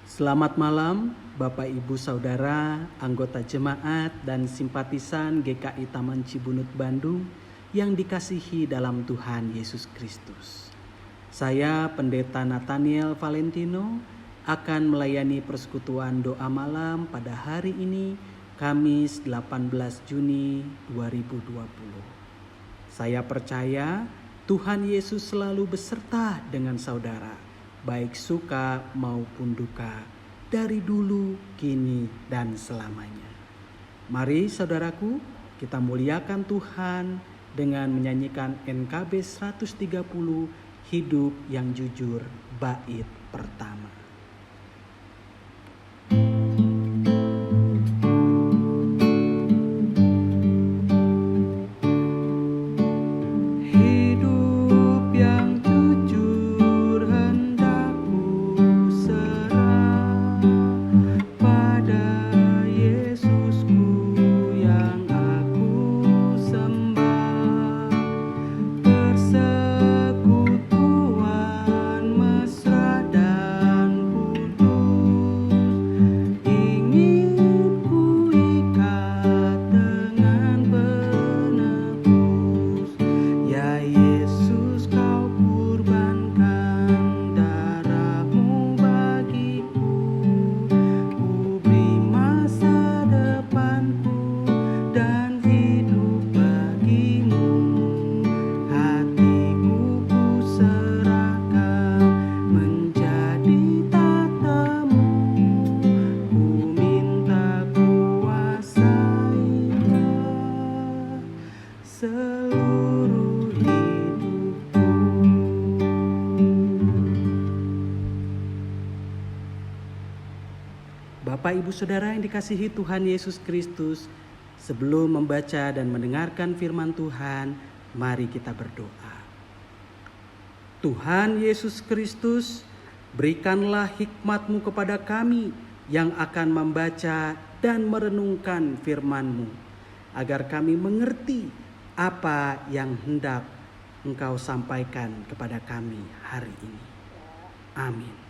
Selamat malam, Bapak Ibu Saudara, anggota jemaat dan simpatisan GKI Taman Cibunut Bandung yang dikasihi dalam Tuhan Yesus Kristus. Saya Pendeta Nathaniel Valentino akan melayani persekutuan doa malam pada hari ini, Kamis 18 Juni 2020. Saya percaya Tuhan Yesus selalu beserta dengan saudara, baik suka maupun duka, dari dulu, kini, dan selamanya. Mari saudaraku, kita muliakan Tuhan dengan menyanyikan NKB 130, Hidup yang Jujur, bait pertama. Bapak Ibu Saudara yang dikasihi Tuhan Yesus Kristus, sebelum membaca dan mendengarkan firman Tuhan, mari kita berdoa. Tuhan Yesus Kristus, berikanlah hikmat-Mu kepada kami yang akan membaca dan merenungkan firman-Mu, agar kami mengerti apa yang hendak Engkau sampaikan kepada kami hari ini. Amin.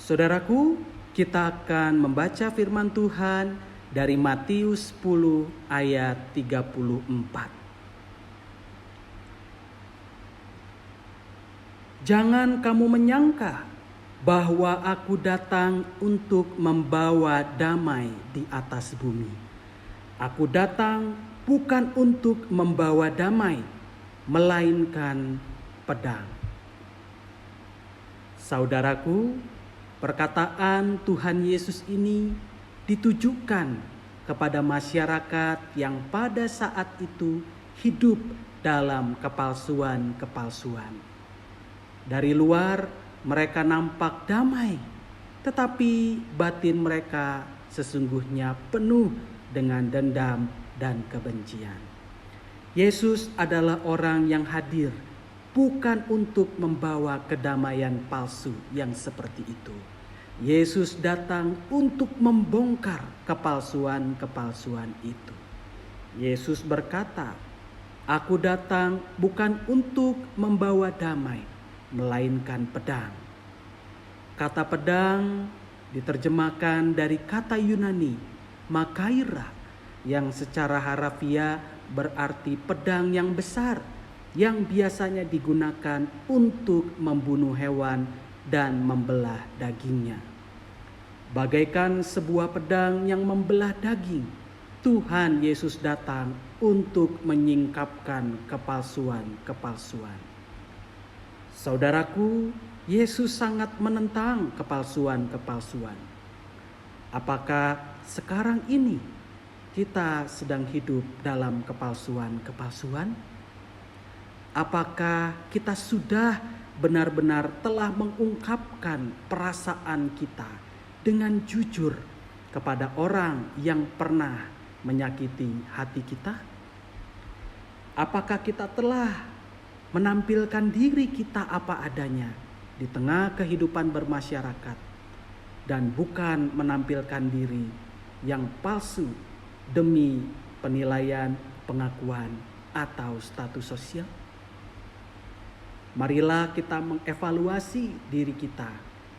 Saudaraku, kita akan membaca firman Tuhan dari Matius 10 ayat 34. Jangan kamu menyangka bahwa aku datang untuk membawa damai di atas bumi. Aku datang bukan untuk membawa damai, melainkan pedang. Saudaraku, perkataan Tuhan Yesus ini ditujukan kepada masyarakat yang pada saat itu hidup dalam kepalsuan-kepalsuan. Dari luar mereka nampak damai, tetapi batin mereka sesungguhnya penuh dengan dendam dan kebencian. Yesus adalah orang yang hadir bukan untuk membawa kedamaian palsu yang seperti itu. Yesus datang untuk membongkar kepalsuan-kepalsuan itu. Yesus berkata, "Aku datang bukan untuk membawa damai, melainkan pedang." Kata pedang diterjemahkan dari kata Yunani makaira, yang secara harafiah berarti pedang yang besar, yang biasanya digunakan untuk membunuh hewan dan membelah dagingnya. Bagaikan sebuah pedang yang membelah daging, Tuhan Yesus datang untuk menyingkapkan kepalsuan-kepalsuan. Saudaraku, Yesus sangat menentang kepalsuan-kepalsuan. Apakah sekarang ini kita sedang hidup dalam kepalsuan-kepalsuan? Apakah kita sudah benar-benar telah mengungkapkan perasaan kita dengan jujur kepada orang yang pernah menyakiti hati kita? Apakah kita telah menampilkan diri kita apa adanya di tengah kehidupan bermasyarakat dan bukan menampilkan diri yang palsu demi penilaian, pengakuan, atau status sosial? Marilah kita mengevaluasi diri kita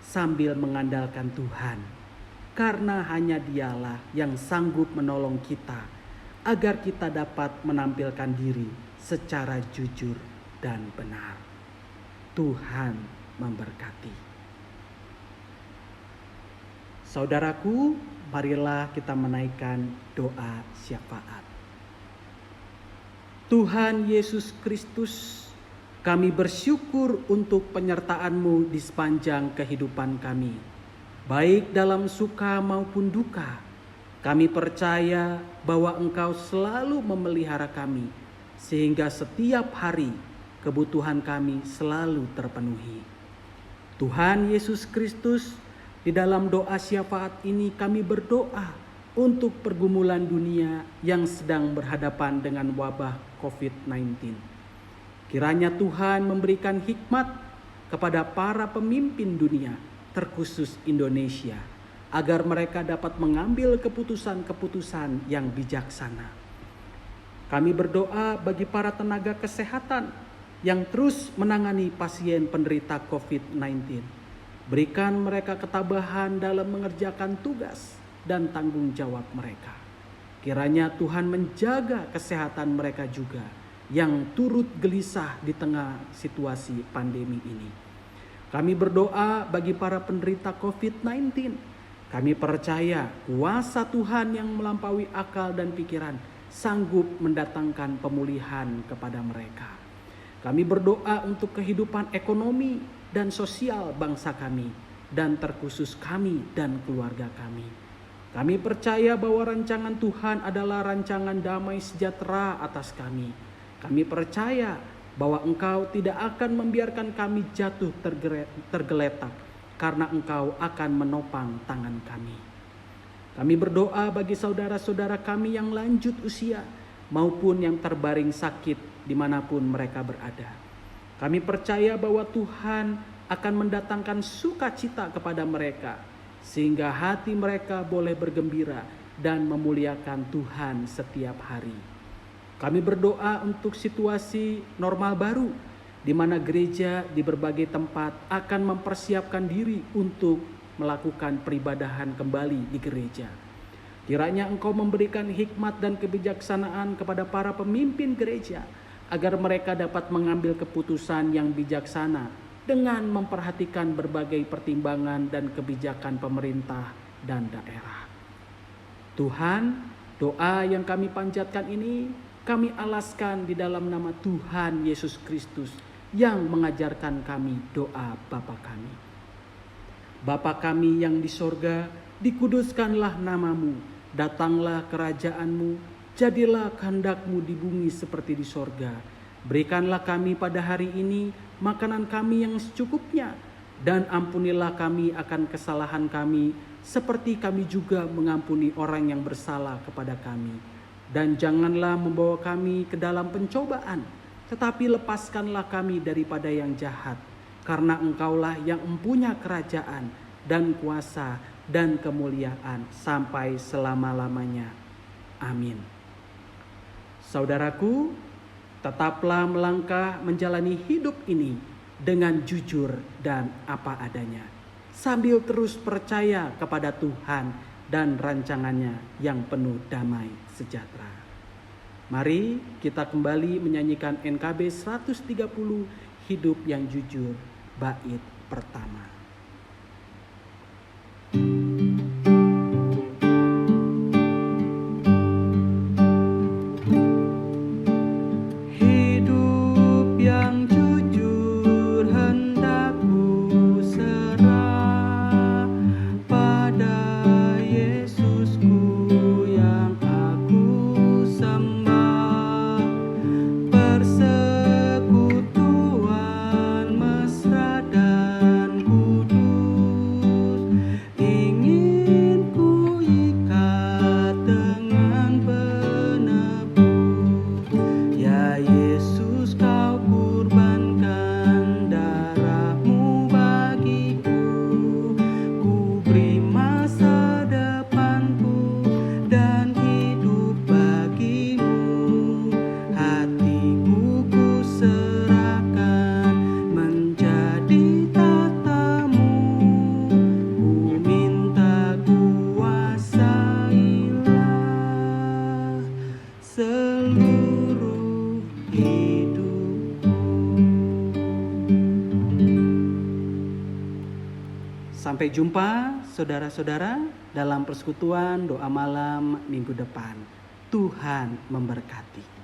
sambil mengandalkan Tuhan, karena hanya Dialah yang sanggup menolong kita agar kita dapat menampilkan diri secara jujur dan benar. Tuhan memberkati. Saudaraku, marilah kita menaikkan doa syafaat. Tuhan Yesus Kristus, kami bersyukur untuk penyertaan-Mu di sepanjang kehidupan kami, baik dalam suka maupun duka. Kami percaya bahwa Engkau selalu memelihara kami, sehingga setiap hari kebutuhan kami selalu terpenuhi. Tuhan Yesus Kristus, di dalam doa syafaat ini kami berdoa untuk pergumulan dunia yang sedang berhadapan dengan wabah COVID-19. Kiranya Tuhan memberikan hikmat kepada para pemimpin dunia, terkhusus Indonesia, agar mereka dapat mengambil keputusan-keputusan yang bijaksana. Kami berdoa bagi para tenaga kesehatan yang terus menangani pasien penderita COVID-19. Berikan mereka ketabahan dalam mengerjakan tugas dan tanggung jawab mereka. Kiranya Tuhan menjaga kesehatan mereka juga yang turut gelisah di tengah situasi pandemi ini. Kami berdoa bagi para penderita COVID-19. Kami percaya kuasa Tuhan yang melampaui akal dan pikiran sanggup mendatangkan pemulihan kepada mereka. Kami berdoa untuk kehidupan ekonomi dan sosial bangsa kami, dan terkhusus kami dan keluarga kami. Kami percaya bahwa rancangan Tuhan adalah rancangan damai sejahtera atas kami. Kami percaya bahwa Engkau tidak akan membiarkan kami jatuh tergeletak, karena Engkau akan menopang tangan kami. Kami berdoa bagi saudara-saudara kami yang lanjut usia maupun yang terbaring sakit dimanapun mereka berada. Kami percaya bahwa Tuhan akan mendatangkan sukacita kepada mereka, sehingga hati mereka boleh bergembira dan memuliakan Tuhan setiap hari. Kami berdoa untuk situasi normal baru, di mana gereja di berbagai tempat akan mempersiapkan diri untuk melakukan peribadahan kembali di gereja. Kiranya Engkau memberikan hikmat dan kebijaksanaan kepada para pemimpin gereja, agar mereka dapat mengambil keputusan yang bijaksana dengan memperhatikan berbagai pertimbangan dan kebijakan pemerintah dan daerah. Tuhan, doa yang kami panjatkan ini kami alaskan di dalam nama Tuhan Yesus Kristus yang mengajarkan kami doa Bapa kami. Bapa kami yang di sorga, dikuduskanlah namamu, datanglah kerajaanmu, jadilah kehendak-Mu di bumi seperti di sorga. Berikanlah kami pada hari ini makanan kami yang secukupnya, dan ampunilah kami akan kesalahan kami, seperti kami juga mengampuni orang yang bersalah kepada kami. Dan janganlah membawa kami ke dalam pencobaan, tetapi lepaskanlah kami daripada yang jahat, karena Engkaulah yang mempunyai kerajaan dan kuasa dan kemuliaan sampai selama-lamanya. Amin. Saudaraku, tetaplah melangkah menjalani hidup ini dengan jujur dan apa adanya, sambil terus percaya kepada Tuhan dan rancangannya yang penuh damai sejahtera. Mari kita kembali menyanyikan NKB 130 Hidup yang Jujur, bait pertama. Persekutuan mesra dan ku Sampai jumpa saudara-saudara dalam persekutuan doa malam minggu depan. Tuhan memberkati.